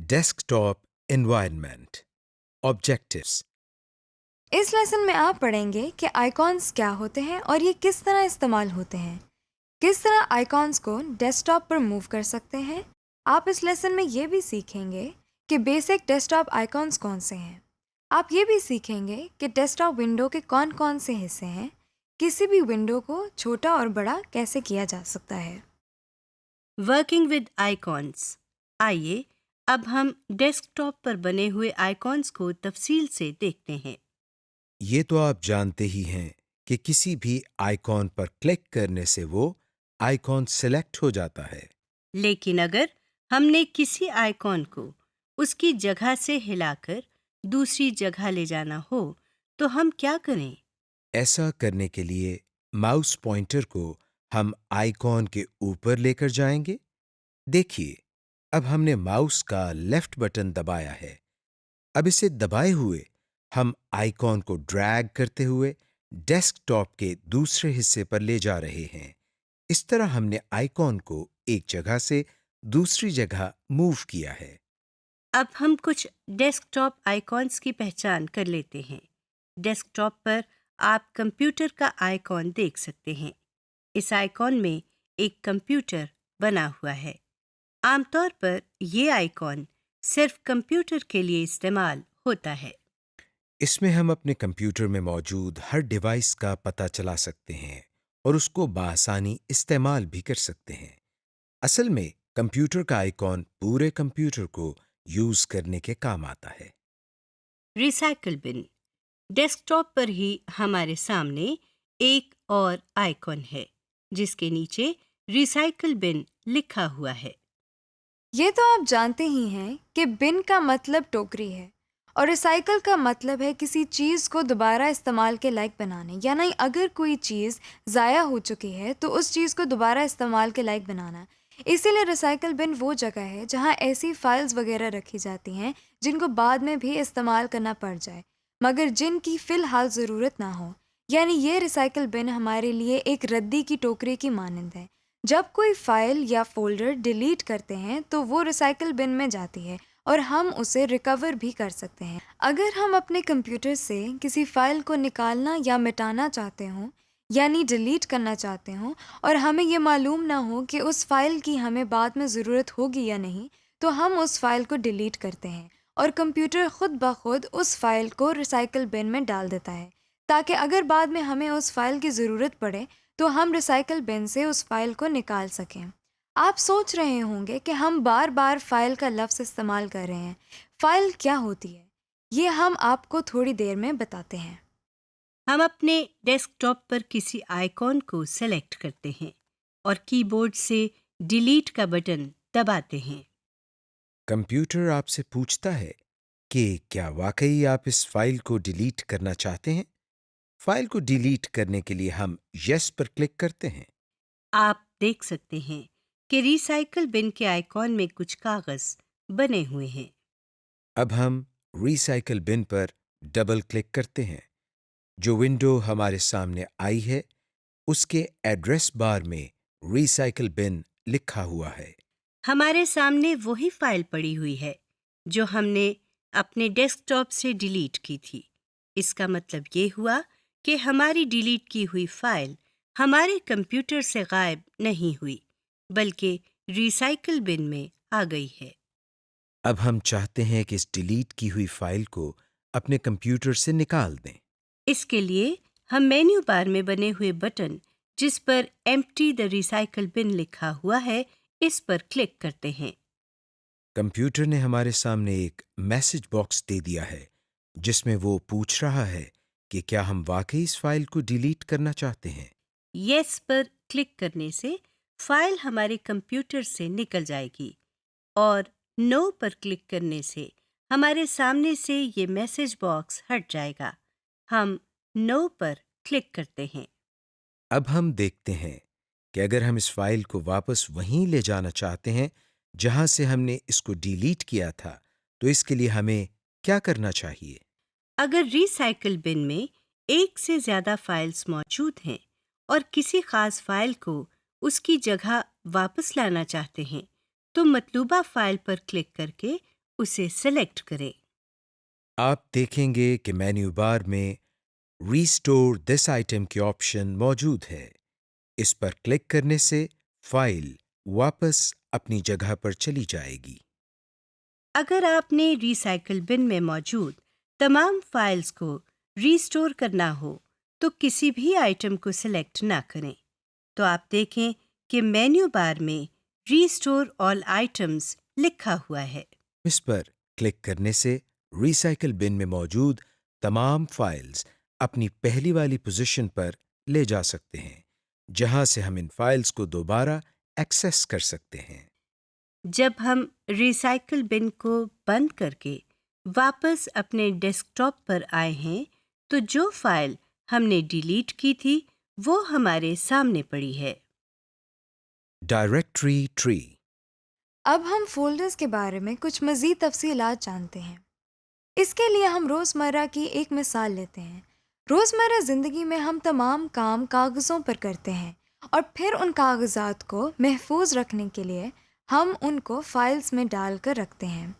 Desktop environment objectives. इस lesson में आप पढ़ेंगे कि आइकॉन्स क्या होते हैं और ये किस तरह इस्तेमाल होते हैं। किस तरह आइकॉन्स को डेस्कटॉप पर मूव कर सकते हैं। आप इस लेसन में ये भी सीखेंगे कि बेसिक डेस्कटॉप आइकॉन्स कौन से हैं। आप ये भी सीखेंगे कि डेस्कटॉप विंडो के कौन कौन से हिस्से हैं। किसी भी विंडो को छोटा और बड़ा कैसे किया जा सकता है। Working with icons. आइए अब हम डेस्कटॉप पर बने हुए आइकॉन्स को तफसील से देखते हैं। ये तो आप जानते ही हैं कि किसी भी आइकॉन पर क्लिक करने से वो आइकॉन सिलेक्ट हो जाता है। लेकिन अगर हमने किसी आइकॉन को उसकी जगह से हिलाकर दूसरी जगह ले जाना हो तो हम क्या करें? ऐसा करने के लिए माउस पॉइंटर को हम आइकॉन के ऊपर लेकर जाएंगे। देखिए, अब हमने माउस का लेफ्ट बटन दबाया है। अब इसे दबाए हुए हम आइकॉन को ड्रैग करते हुए डेस्कटॉप के दूसरे हिस्से पर ले जा रहे हैं। इस तरह हमने आइकॉन को एक जगह से दूसरी जगह मूव किया है। अब हम कुछ डेस्कटॉप आइकॉन्स की पहचान कर लेते हैं। डेस्कटॉप पर आप कंप्यूटर का आइकॉन देख सकते हैं। इस आइकॉन में एक कंप्यूटर बना हुआ है। आमतौर पर ये आइकॉन सिर्फ कंप्यूटर के लिए इस्तेमाल होता है। इसमें हम अपने कंप्यूटर में मौजूद हर डिवाइस का पता चला सकते हैं और उसको बआसानी इस्तेमाल भी कर सकते हैं। असल में कंप्यूटर का आइकॉन पूरे कंप्यूटर को यूज करने के काम आता है। Recycle bin. डेस्कटॉप पर ही हमारे सामने एक और आइकॉन है जिसके नीचे रिसाइकल बिन लिखा हुआ है। ये तो आप जानते ही हैं कि बिन का मतलब टोकरी है और रिसाइकल का मतलब है किसी चीज़ को दोबारा इस्तेमाल के लायक बनाने। यानी अगर कोई चीज़ ज़ाया हो चुकी है तो उस चीज़ को दोबारा इस्तेमाल के लायक बनाना। इसीलिए रिसाइकल बिन वो जगह है जहाँ ऐसी फाइल्स वगैरह रखी जाती हैं जिनको बाद में भी इस्तेमाल करना पड़ जाए मगर जिनकी फ़िलहाल ज़रूरत ना हो। यानी ये रिसाइकल बिन हमारे लिए एक रद्दी की टोकरी की मानंद है। जब कोई फाइल या फोल्डर डिलीट करते हैं तो वो रिसाइकल बिन में जाती है और हम उसे रिकवर भी कर सकते हैं। अगर हम अपने कंप्यूटर से किसी फाइल को निकालना या मिटाना चाहते हों यानी डिलीट करना चाहते हों और हमें ये मालूम ना हो कि उस फाइल की हमें बाद में ज़रूरत होगी या नहीं, तो हम उस फाइल को डिलीट करते हैं और कंप्यूटर खुद ब खुद उस फाइल को रिसाइकल बिन में डाल देता है ताकि अगर बाद में हमें उस फाइल की ज़रूरत पड़े तो हम रिसाइकल बिन से उस फाइल को निकाल सकें। आप सोच रहे होंगे कि हम बार बार फाइल का लफ्ज़ इस्तेमाल कर रहे हैं। फाइल क्या होती है ये हम आपको थोड़ी देर में बताते हैं। हम अपने डेस्कटॉप पर किसी आइकॉन को सेलेक्ट करते हैं और कीबोर्ड से डिलीट का बटन दबाते हैं। कंप्यूटर आपसे पूछता है कि क्या वाकई आप इस फाइल को डिलीट करना चाहते हैं। फाइल को डिलीट करने के लिए हम यस पर क्लिक करते हैं। आप देख सकते हैं कि रिसाइकल बिन के आइकॉन में कुछ कागज बने हुए हैं। अब हम रिसाइकल बिन पर डबल क्लिक करते हैं। जो विंडो हमारे सामने आई है उसके एड्रेस बार में रिसाइकल बिन लिखा हुआ है। हमारे सामने वही फाइल पड़ी हुई है जो हमने अपने डेस्कटॉप से डिलीट की थी। इसका मतलब ये हुआ कि हमारी डिलीट की हुई फाइल हमारे कंप्यूटर से गायब नहीं हुई बल्कि रिसाइकल बिन में आ गई है। अब हम चाहते हैं कि इस डिलीट की हुई फाइल को अपने कंप्यूटर से निकाल दें। इसके लिए हम मेन्यू बार में बने हुए बटन जिस पर एम्प्टी द रिसाइकल बिन लिखा हुआ है इस पर क्लिक करते हैं। कंप्यूटर ने हमारे सामने एक मैसेज बॉक्स दे दिया है जिसमें वो पूछ रहा है कि क्या हम वाकई इस फाइल को डिलीट करना चाहते हैं। यस पर क्लिक करने से फाइल हमारे कंप्यूटर से निकल जाएगी और नो पर क्लिक करने से हमारे सामने से ये मैसेज बॉक्स हट जाएगा। हम नो पर क्लिक करते हैं। अब हम देखते हैं कि अगर हम इस फाइल को वापस वहीं ले जाना चाहते हैं जहां से हमने इसको डिलीट किया था, तो इसके लिए हमें क्या करना चाहिए। अगर रिसाइकल बिन में एक से ज़्यादा फाइल्स मौजूद हैं और किसी खास फाइल को उसकी जगह वापस लाना चाहते हैं तो मतलूबा फाइल पर क्लिक करके उसे सेलेक्ट करें। आप देखेंगे कि मेन्यू बार में रीस्टोर दिस आइटम के ऑप्शन मौजूद है। इस पर क्लिक करने से फाइल वापस अपनी जगह पर चली जाएगी। अगर आपने रिसाइकल बिन में मौजूद तमाम फाइल्स को रीस्टोर करना हो तो किसी भी आइटम को सिलेक्ट ना करें। तो आप देखें कि मेन्यू बार में रीस्टोर ऑल आइटम्स लिखा हुआ है। इस पर क्लिक करने से रिसाइकल बिन में मौजूद तमाम फाइल्स अपनी पहली वाली पोजीशन पर ले जा सकते हैं, जहां से हम इन फाइल्स को दोबारा एक्सेस कर सकते हैं। जब हम रिसाइकल बिन को बंद करके वापस अपने डेस्कटॉप पर आए हैं तो जो फाइल हमने डिलीट की थी वो हमारे सामने पड़ी है। Directory tree. अब हम फोल्डर्स के बारे में कुछ मज़ीद तफसीलात जानते हैं। इसके लिए हम रोज़मर्रा की एक मिसाल लेते हैं। रोज़मर्रा ज़िंदगी में हम तमाम काम कागज़ों पर करते हैं और फिर उन कागज़ात को महफूज रखने के लिए हम उनको फ़ाइल्स में डाल कर रखते हैं,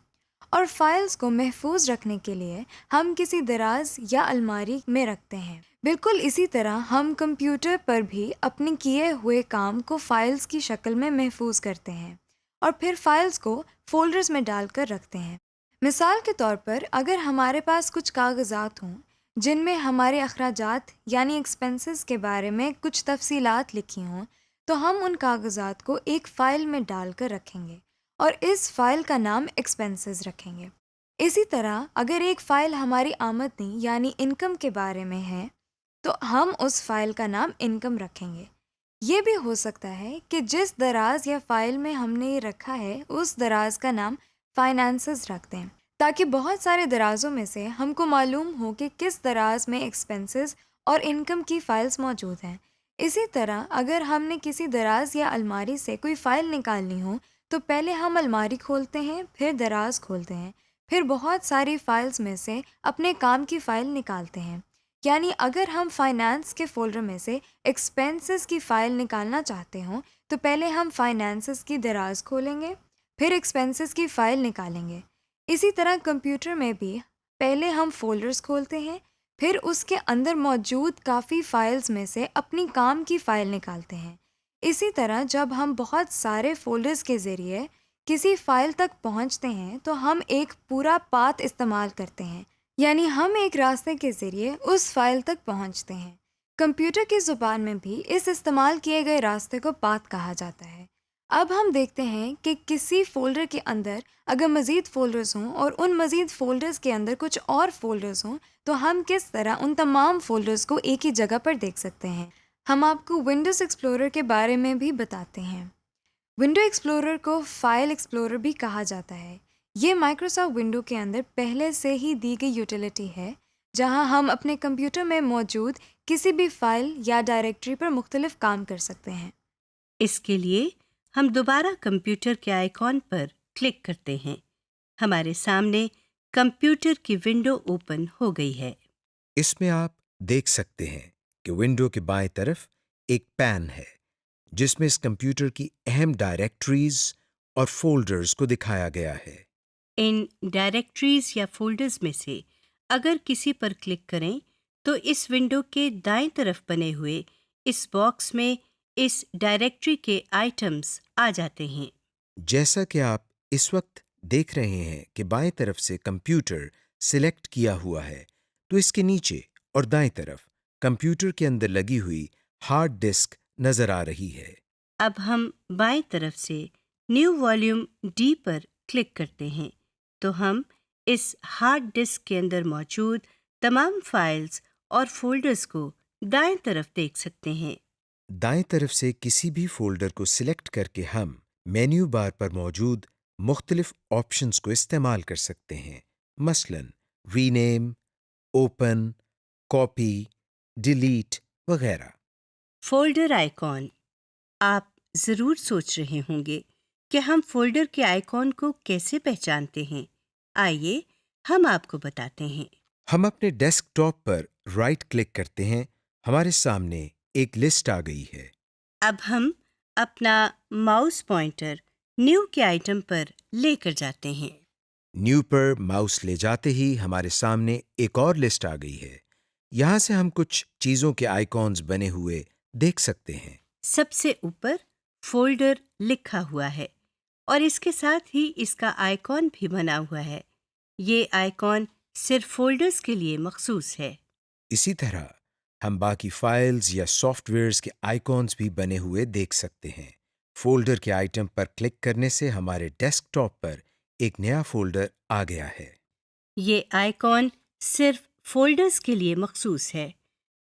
और फाइल्स को महफूज रखने के लिए हम किसी दराज या अलमारी में रखते हैं। बिल्कुल इसी तरह हम कंप्यूटर पर भी अपने किए हुए काम को फाइल्स की शक्ल में महफूज करते हैं और फिर फाइल्स को फोल्डर्स में डालकर रखते हैं। मिसाल के तौर पर अगर हमारे पास कुछ कागज़ात हों जिनमें हमारे अखराजात यानी एक्सपेंसेस के बारे में कुछ तफसीलात लिखी हों, तो हम उन कागज़ात को एक फ़ाइल में डालकर रखेंगे और इस फ़ाइल का नाम एक्सपेंसेस रखेंगे। इसी तरह अगर एक फ़ाइल हमारी आमदनी यानी इनकम के बारे में है तो हम उस फ़ाइल का नाम इनकम रखेंगे। ये भी हो सकता है कि जिस दराज या फ़ाइल में हमने ये रखा है उस दराज का नाम फाइनेंसेस रख दें, ताकि बहुत सारे दराज़ों में से हमको मालूम हो कि किस दराज में एक्सपेंसेस और इनकम की फ़ाइल्स मौजूद हैं। इसी तरह अगर हमने किसी दराज या अलमारी से कोई फ़ाइल निकालनी हो तो पहले हम अलमारी खोलते हैं, फिर दराज खोलते हैं, फिर बहुत सारी फ़ाइल्स में से अपने काम की फ़ाइल निकालते हैं। यानी अगर हम फाइनेंस के फ़ोल्डर में से एक्सपेंसेस की फ़ाइल निकालना चाहते हों तो पहले हम फाइनेंसेस की दराज खोलेंगे, फिर एक्सपेंसेस की फ़ाइल निकालेंगे। इसी तरह कंप्यूटर में भी पहले हम फ़ोल्डर्स खोलते हैं, फिर उसके अंदर मौजूद काफ़ी फ़ाइल्स में से अपनी काम की फ़ाइल निकालते हैं। इसी तरह जब हम बहुत सारे फ़ोल्डर्स के ज़रिए किसी फ़ाइल तक पहुंचते हैं तो हम एक पूरा पाथ इस्तेमाल करते हैं, यानी हम एक रास्ते के ज़रिए उस फ़ाइल तक पहुंचते हैं। कंप्यूटर की ज़ुबान में भी इस इस्तेमाल किए गए रास्ते को पाथ कहा जाता है। अब हम देखते हैं कि किसी फ़ोल्डर के अंदर अगर मज़ीद फ़ोल्डर्स हों और उन मज़ीद फ़ोल्डर्स के अंदर कुछ और फ़ोल्डर्स हों तो हम किस तरह उन तमाम फ़ोल्डर्स को एक ही जगह पर देख सकते हैं। हम आपको विंडोज़ एक्सप्लोरर के बारे में भी बताते हैं। विंडो एक्सप्लोरर को फ़ाइल एक्सप्लोरर भी कहा जाता है। ये माइक्रोसॉफ्ट विंडो के अंदर पहले से ही दी गई यूटिलिटी है, जहां हम अपने कंप्यूटर में मौजूद किसी भी फ़ाइल या डायरेक्टरी पर मुख्तलिफ काम कर सकते हैं। इसके लिए हम दोबारा कंप्यूटर के आइकॉन पर क्लिक करते हैं। हमारे सामने कंप्यूटर की विंडो ओपन हो गई है। इसमें आप देख सकते हैं कि विंडो के बाएं तरफ एक पैन है, जिसमें इस कंप्यूटर की अहम डायरेक्टरीज और फोल्डर्स को दिखाया गया है। इन डायरेक्टरीज या फोल्डर्स में से अगर किसी पर क्लिक करें तो इस विंडो के दाएं तरफ बने हुए इस बॉक्स में इस डायरेक्टरी के आइटम्स आ जाते हैं। जैसा कि आप इस वक्त देख रहे हैं कि बाएं तरफ से कंप्यूटर सिलेक्ट किया हुआ है, तो इसके नीचे और दाएं तरफ कंप्यूटर के अंदर लगी हुई हार्ड डिस्क नजर आ रही है। अब हम बाएं तरफ से न्यू वॉल्यूम डी पर क्लिक करते हैं तो हम इस हार्ड डिस्क के अंदर मौजूद तमाम फाइल्स और फोल्डर्स को दाएं तरफ देख सकते हैं। दाएं तरफ से किसी भी फोल्डर को सिलेक्ट करके हम मेन्यू बार पर मौजूद मुख्तलिफ ऑप्शंस को इस्तेमाल कर सकते हैं, मसलन रीनेम, ओपन, कॉपी, डिलीट वगैरह। Folder icon. आप ज़रूर सोच रहे होंगे कि हम फोल्डर के आइकॉन को कैसे पहचानते हैं। आइए हम आपको बताते हैं। हम अपने डेस्कटॉप पर राइट क्लिक करते हैं, हमारे सामने एक लिस्ट आ गई है। अब हम अपना माउस पॉइंटर न्यू के आइटम पर लेकर जाते हैं। न्यू पर माउस ले जाते ही हमारे सामने एक और लिस्ट आ गई है। यहाँ से हम कुछ चीज़ों के आइकॉन्स बने हुए देख सकते हैं। सबसे ऊपर फोल्डर लिखा हुआ है और इसके साथ ही इसका आइकॉन भी बना हुआ है। ये आइकॉन सिर्फ फोल्डर्स के लिए मखसूस है। इसी तरह हम बाकी फाइल्स या सॉफ्टवेयर्स के आइकॉन्स भी बने हुए देख सकते हैं। फोल्डर के आइटम पर क्लिक करने से हमारे डेस्कटॉप पर एक नया फोल्डर आ गया है। ये आइकॉन सिर्फ फोल्डर्स के लिए मखसूस है।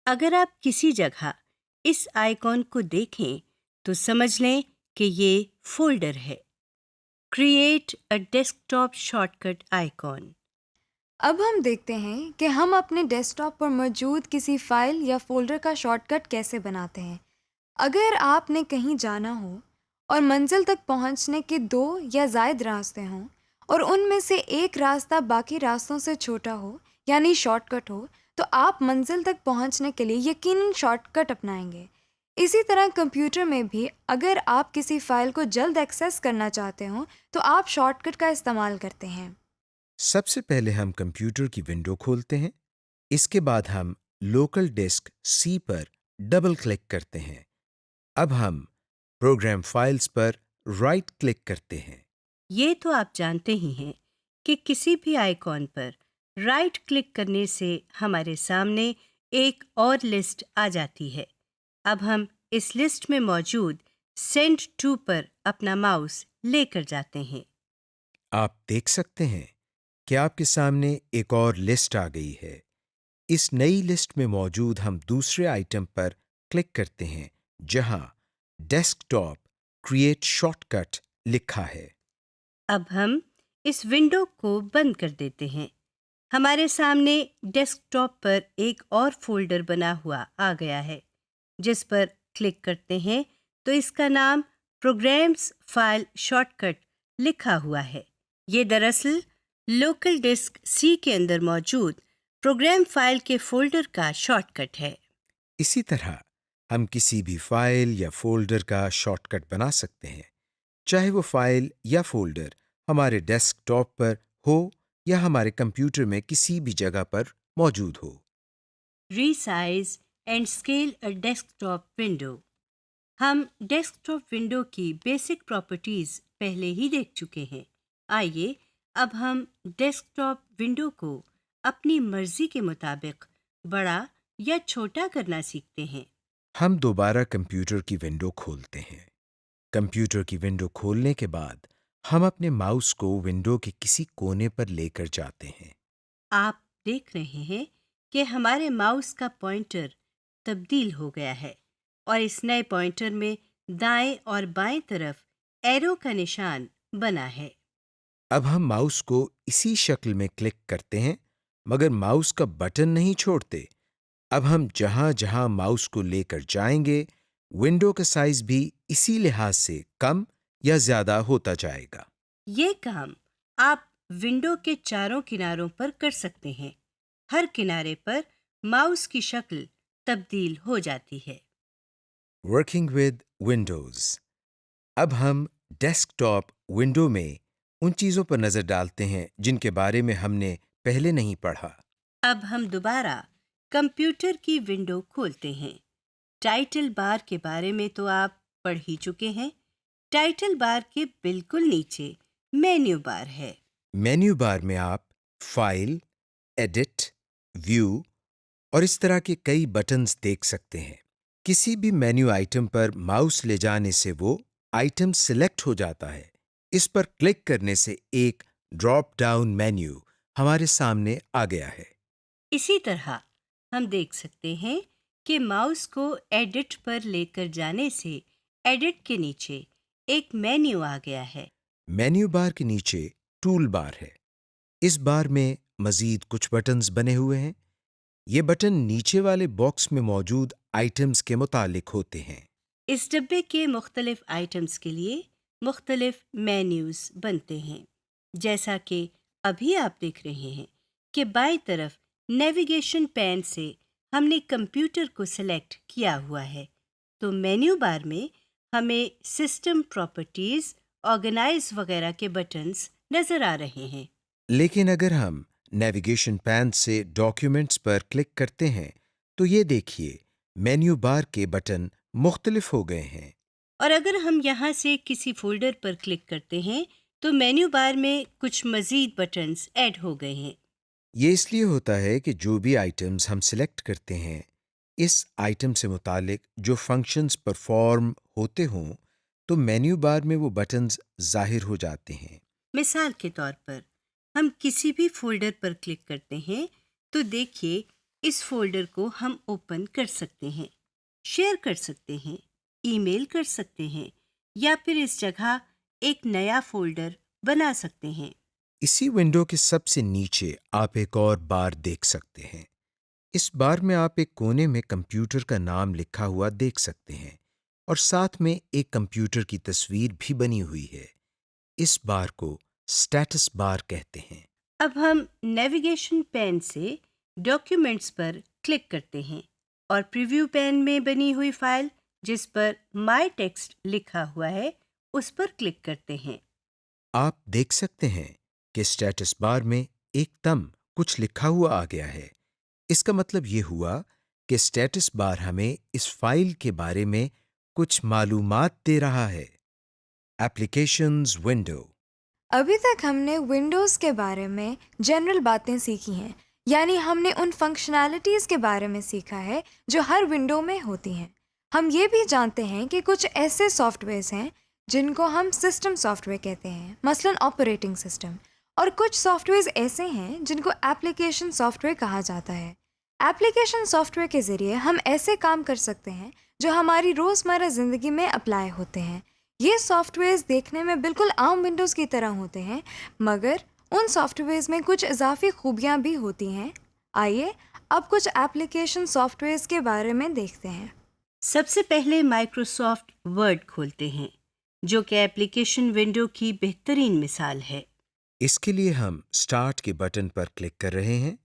अगर आप किसी जगह इस आइकॉन को देखें तो समझ लें कि ये फोल्डर है। Create a desktop shortcut icon. अब हम देखते हैं कि हम अपने डेस्कटॉप पर मौजूद किसी फाइल या फोल्डर का शॉर्टकट कैसे बनाते हैं। अगर आपने कहीं जाना हो और मंजिल तक पहुंचने के 2 या ज़ायद रास्ते हों और उनमें से एक रास्ता बाकी रास्तों से छोटा हो यानी शॉर्टकट हो, तो आप मंजिल तक पहुंचने के लिए यकीनन शॉर्टकट अपनाएंगे। इसी तरह कंप्यूटर में भी अगर आप किसी फाइल को जल्द एक्सेस करना चाहते हो तो आप शॉर्टकट का इस्तेमाल करते हैं। सबसे पहले हम कंप्यूटर की विंडो खोलते हैं। इसके बाद हम लोकल डिस्क सी पर डबल क्लिक करते हैं। अब हम प्रोग्राम फाइल्स पर राइट क्लिक करते हैं। ये तो आप जानते ही हैं कि किसी भी आइकॉन पर राइट क्लिक करने से हमारे सामने एक और लिस्ट आ जाती है। अब हम इस लिस्ट में मौजूद सेंड टू पर अपना माउस लेकर जाते हैं। आप देख सकते हैं कि आपके सामने एक और लिस्ट आ गई है। इस नई लिस्ट में मौजूद हम दूसरे आइटम पर क्लिक करते हैं जहां डेस्कटॉप क्रिएट शॉर्टकट लिखा है। अब हम इस विंडो को बंद कर देते हैं। हमारे सामने डेस्कटॉप पर एक और फोल्डर बना हुआ आ गया है। जिस पर क्लिक करते हैं तो इसका नाम प्रोग्राम्स फाइल शॉर्टकट लिखा हुआ है। ये दरअसल लोकल डिस्क सी के अंदर मौजूद प्रोग्राम फाइल के फोल्डर का शॉर्टकट है। इसी तरह हम किसी भी फाइल या फोल्डर का शॉर्टकट बना सकते हैं, चाहे वो फाइल या फोल्डर हमारे डेस्कटॉप पर हो या हमारे कंप्यूटर में किसी भी जगह पर मौजूद हो। Resize and scale a desktop window. हम डेस्कटॉप विंडो की बेसिक प्रॉपर्टीज पहले ही देख चुके हैं। आइए अब हम डेस्कटॉप विंडो को अपनी मर्जी के मुताबिक बड़ा या छोटा करना सीखते हैं। हम दोबारा कंप्यूटर की विंडो खोलते हैं। कंप्यूटर की विंडो खोलने के बाद हम अपने माउस को विंडो के किसी कोने पर लेकर जाते हैं। आप देख रहे हैं कि हमारे माउस का पॉइंटर तब्दील हो गया है और इस नए पॉइंटर में दाएं और बाएं तरफ एरो का निशान बना है। अब हम माउस को इसी शक्ल में क्लिक करते हैं, मगर माउस का बटन नहीं छोड़ते। अब हम जहां-जहां माउस को लेकर जाएंगे, विंडो का साइज भी इसी लिहाज से कम या ज्यादा होता जाएगा। ये काम आप विंडो के चारों किनारों पर कर सकते हैं। हर किनारे पर माउस की शक्ल तब्दील हो जाती है। Working with Windows. अब हम डेस्कटॉप विंडो में उन चीजों पर नजर डालते हैं जिनके बारे में हमने पहले नहीं पढ़ा। अब हम दोबारा कंप्यूटर की विंडो खोलते हैं। टाइटल बार के बारे में तो आप पढ़ ही चुके हैं। टाइटल बार के बिल्कुल नीचे मेन्यू बार है। मेन्यू बार में आप फाइल, एडिट, व्यू और इस तरह के कई बटन्स देख सकते हैं। किसी भी मेन्यू आइटम पर माउस ले जाने से वो आइटम सिलेक्ट हो जाता है। इस पर क्लिक करने से एक ड्रॉप डाउन मेन्यू हमारे सामने आ गया है। इसी तरह हम देख सकते हैं कि माउस को एडिट पर लेकर जाने से एडिट के नीचे एक मेन्यू आ गया है। मेन्यू बार के नीचे टूल बार है। इस बार में मजीद कुछ बटन्स बने हुए हैं। ये बटन नीचे वाले बॉक्स में मौजूद आइटम्स के मुतालिक होते हैं। इस डब्बे के मुख्तलिफ आइटम्स के लिए मुख्तलिफ मेन्यूज बनते हैं। जैसा कि अभी आप देख रहे हैं कि बाईं तरफ नेविगेशन पैन से हमने कंप्यूटर को सिलेक्ट किया हुआ है, तो मेन्यू बार में हमें सिस्टम प्रॉपर्टीज, ऑर्गेनाइज वगैरह के बटन्स नजर आ रहे हैं। लेकिन अगर हम नेविगेशन पैन से डॉक्यूमेंट्स पर क्लिक करते हैं, तो ये देखिए मेन्यू बार के बटन मुख्तलिफ हो गए हैं। और अगर हम यहाँ से किसी फोल्डर पर क्लिक करते हैं तो मेन्यू बार में कुछ मज़ीद बटन्स ऐड हो गए हैं। ये इसलिए होता है कि जो भी आइटम्स हम सिलेक्ट करते हैं, इस आइटम से मुतालिक जो फंक्शंस परफॉर्म होते हों, तो मेन्यू बार में वो बटन्स ज़ाहिर हो जाते हैं। मिसाल के तौर पर हम किसी भी फोल्डर पर क्लिक करते हैं तो देखिए इस फोल्डर को हम ओपन कर सकते हैं, शेयर कर सकते हैं, ईमेल कर सकते हैं या फिर इस जगह एक नया फोल्डर बना सकते हैं। इसी विंडो के सबसे नीचे आप एक और बार देख सकते हैं। इस बार में आप एक कोने में कंप्यूटर का नाम लिखा हुआ देख सकते हैं और साथ में एक कंप्यूटर की तस्वीर भी बनी हुई है। इस बार को स्टेटस बार कहते हैं। अब हम नेविगेशन पैन से डॉक्यूमेंट्स पर क्लिक करते हैं और प्रीव्यू पैन में बनी हुई फाइल जिस पर माय टेक्स्ट लिखा हुआ है उस पर क्लिक करते हैं। आप देख सकते हैं कि स्टेटस बार में एकदम कुछ लिखा हुआ आ गया है। इसका मतलब ये हुआ कि स्टेटस बार हमें इस फाइल के बारे में कुछ मालूमात दे रहा है। Applications window. अभी तक हमने विंडोज़ के बारे में जनरल बातें सीखी हैं, यानी हमने उन फंक्शनैलिटीज़ के बारे में सीखा है जो हर विंडो में होती हैं। हम ये भी जानते हैं कि कुछ ऐसे सॉफ्टवेयर्स हैं जिनको हम सिस्टम सॉफ्टवेयर कहते हैं, मसलन ऑपरेटिंग सिस्टम, और कुछ सॉफ्टवेयर्स ऐसे हैं जिनको एप्लीकेशन सॉफ्टवेयर कहा जाता है। एप्लीकेशन सॉफ्टवेयर के ज़रिए हम ऐसे काम कर सकते हैं जो हमारी रोज़मर्रा ज़िंदगी में अप्लाई होते हैं। ये सॉफ्टवेयर्स देखने में बिल्कुल आम विंडोज़ की तरह होते हैं, मगर उन सॉफ्टवेयर्स में कुछ इजाफी खूबियाँ भी होती हैं। आइए अब कुछ एप्लीकेशन सॉफ्टवेयर्स के बारे में देखते हैं। सबसे पहले माइक्रोसॉफ्ट वर्ड खोलते हैं जो कि एप्लीकेशन विंडो की बेहतरीन मिसाल है। इसके लिए हम स्टार्ट के बटन पर क्लिक कर रहे हैं।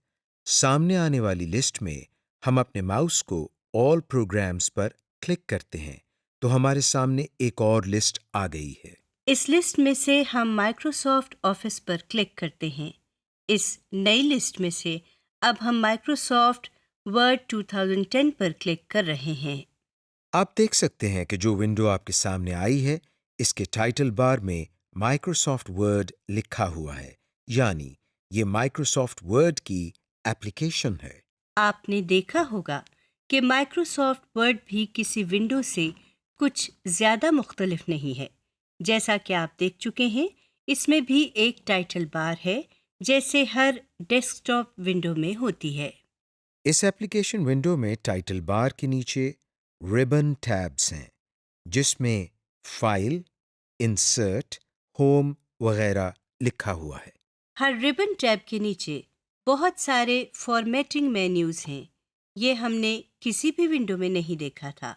सामने आने वाली लिस्ट में हम अपने माउस को ऑल प्रोग्राम्स पर क्लिक करते हैं, तो हमारे सामने एक और लिस्ट आ गई है। इस लिस्ट में से हम माइक्रोसॉफ्ट ऑफिस पर क्लिक करते हैं। इस नई लिस्ट में से अब हम माइक्रोसॉफ्ट वर्ड 2010 पर क्लिक कर रहे हैं। आप देख सकते हैं कि जो विंडो आपके सामने आई है, इसके टाइटल बार में माइक्रोसॉफ्ट वर्ड लिखा हुआ है, यानी ये माइक्रोसॉफ्ट वर्ड की एप्लीकेशन है। आपने देखा होगा कि माइक्रोसॉफ्ट वर्ड भी किसी विंडो से कुछ ज़्यादा मुख्तलिफ नहीं है। जैसा कि आप देख चुके हैं, इसमें भी एक टाइटल बार है जैसे हर डेस्कटॉप विंडो में होती है। इस एप्लीकेशन विंडो में टाइटल बार के नीचे रिबन टैब्स हैं, जिसमें फाइल, इंसर्ट, होम वगैरह लिखा हुआ है। हर रिबन टैब के नीचे बहुत सारे फॉर्मेटिंग मेन्यूज़ हैं। ये हमने किसी भी विंडो में नहीं देखा था।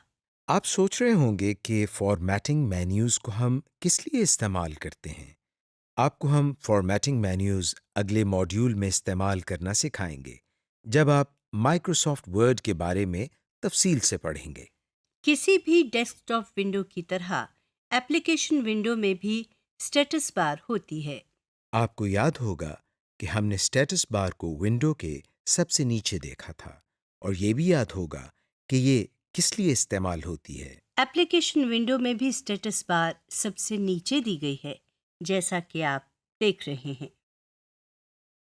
आप सोच रहे होंगे कि फॉर्मेटिंग मेन्यूज़ को हम किस लिए इस्तेमाल करते हैं। आपको हम फॉर्मेटिंग मेन्यूज़ अगले मॉड्यूल में इस्तेमाल करना सिखाएंगे, जब आप माइक्रोसॉफ्ट वर्ड के बारे में तफसील से पढ़ेंगे। किसी भी डेस्कटॉप विंडो की तरह एप्लीकेशन विंडो में भी स्टेटस बार होती है। आपको याद होगा कि हमने स्टेटस बार को विंडो के सबसे नीचे देखा था, और ये भी याद होगा कि ये किस लिए इस्तेमाल होती है। एप्लीकेशन विंडो में भी स्टेटस बार सबसे नीचे दी गई है, जैसा कि आप देख रहे हैं।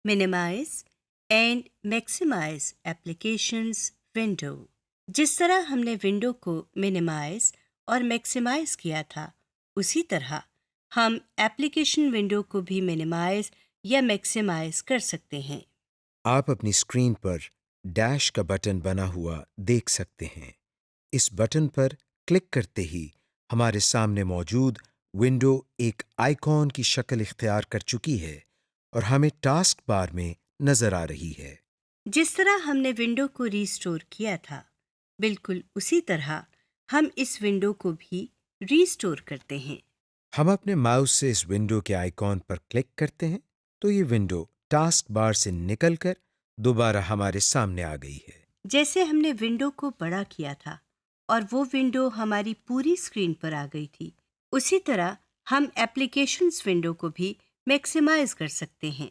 Minimise and maximise applications window. जिस तरह हमने विंडो को मिनिमाइज और मैक्सिमाइज किया था, उसी तरह हम एप्लीकेशन विंडो को भी मिनिमाइज या मैक्सिमाइज कर सकते हैं। आप अपनी स्क्रीन पर डैश का बटन बना हुआ देख सकते हैं। इस बटन पर क्लिक करते ही हमारे सामने मौजूद विंडो एक आइकॉन की शक्ल इख्तियार कर चुकी है और हमें टास्क बार में नजर आ रही है। जिस तरह हमने विंडो को रीस्टोर किया था, बिल्कुल उसी तरह हम इस विंडो को भी रीस्टोर करते हैं। हम अपने माउस से इस विंडो के आइकॉन पर क्लिक करते हैं, तो ये विंडो टास्क बार से निकलकर दोबारा हमारे सामने आ गई है। जैसे हमने विंडो को बड़ा किया था और वो विंडो हमारी पूरी स्क्रीन पर आ गई थी, उसी तरह हम एप्लीकेशंस विंडो को भी मैक्सिमाइज कर सकते हैं।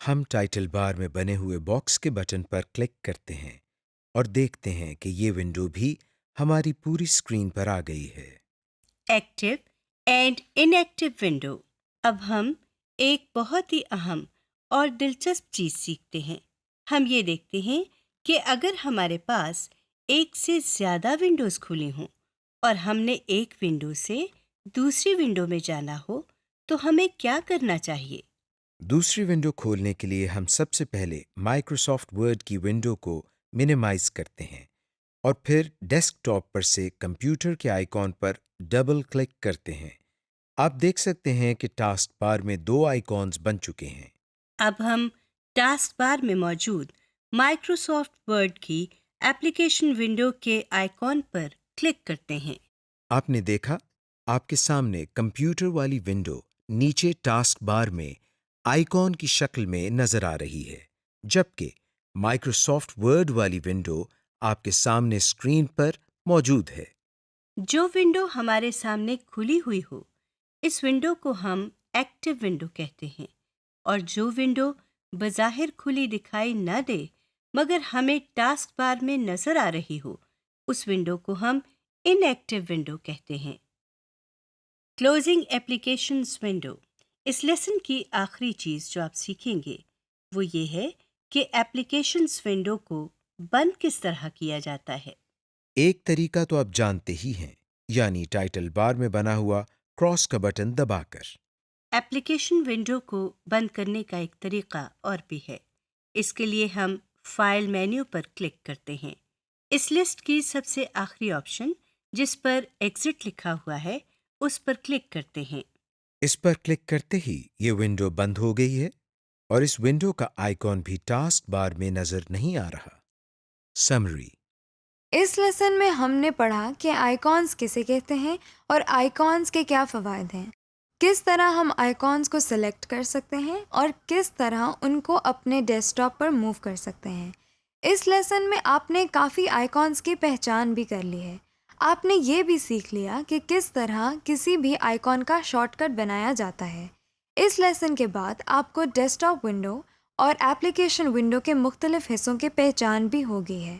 हम टाइटल बार में बने हुए बॉक्स के बटन पर क्लिक करते हैं और देखते हैं कि ये विंडो भी हमारी पूरी स्क्रीन पर आ गई है। Active and inactive window. अब हम एक बहुत ही अहम और दिलचस्प चीज सीखते हैं। हम ये देखते हैं कि अगर हमारे पास एक से ज्यादा विंडोज खुली हों और हमने एक विंडो से दूसरी विंडो में जाना हो तो हमें क्या करना चाहिए। दूसरी विंडो खोलने के लिए हम सबसे पहले माइक्रोसॉफ्ट वर्ड की विंडो को मिनिमाइज करते हैं और फिर डेस्कटॉप पर से कंप्यूटर के आइकॉन पर डबल क्लिक करते हैं। आप देख सकते हैं कि टास्क बार में 2 आइकॉन्स बन चुके हैं। अब हम टास्क बार में मौजूद माइक्रोसॉफ्ट वर्ड की एप्लीकेशन विंडो के आइकॉन पर क्लिक करते हैं। आपने देखा, आपके सामने कंप्यूटर वाली विंडो नीचे टास्क बार में आइकॉन की शक्ल में नजर आ रही है, जबकि माइक्रोसॉफ्ट वर्ड वाली विंडो आपके सामने स्क्रीन पर मौजूद है। जो विंडो हमारे सामने खुली हुई हो, इस विंडो को हम एक्टिव विंडो कहते हैं, और जो विंडो बज़ाहिर खुली दिखाई न दे मगर हमें टास्क बार में नजर आ रही हो, उस विंडो को हम इनएक्टिव विंडो कहते हैं। Closing applications window. इस लेसन की आखिरी चीज जो आप सीखेंगे वो ये है कि एप्लीकेशंस विंडो को बंद किस तरह किया जाता है। एक तरीका तो आप जानते ही हैं, यानी टाइटल बार में बना हुआ क्रॉस का बटन दबाकर। एप्लीकेशन विंडो को बंद करने का एक तरीका और भी है। इसके लिए हम फाइल मेन्यू पर क्लिक करते हैं। इस लिस्ट की सबसे आखिरी ऑप्शन जिस पर एग्जिट लिखा हुआ है उस पर क्लिक करते हैं। इस पर क्लिक करते ही ये विंडो बंद हो गई है और इस विंडो का आइकॉन भी टास्क बार में नजर नहीं आ रहा। समरी। इस लेसन में हमने पढ़ा कि आइकॉन्स किसे कहते हैं और आइकॉन्स के क्या फ़वाद हैं, किस तरह हम आइकॉन्स को सिलेक्ट कर सकते हैं और किस तरह उनको अपने डेस्कटॉप पर मूव कर सकते हैं। इस लेसन में आपने काफ़ी आइकॉन्स की पहचान भी कर ली है। आपने ये भी सीख लिया कि किस तरह किसी भी आइकॉन का शॉर्टकट बनाया जाता है। इस लेसन के बाद आपको डेस्कटॉप विंडो और एप्लीकेशन विंडो के मुख्तलिफ हिस्सों की पहचान भी हो गई है।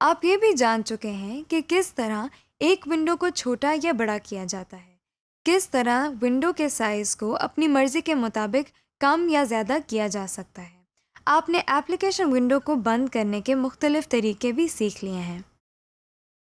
आप ये भी जान चुके हैं कि किस तरह एक विंडो को छोटा या बड़ा किया जाता है, किस तरह विंडो के साइज़ को अपनी मर्ज़ी के मुताबिक कम या ज़्यादा किया जा सकता है। आपने एप्लीकेशन विंडो को बंद करने के मुख्तलिफ तरीके भी सीख लिए हैं।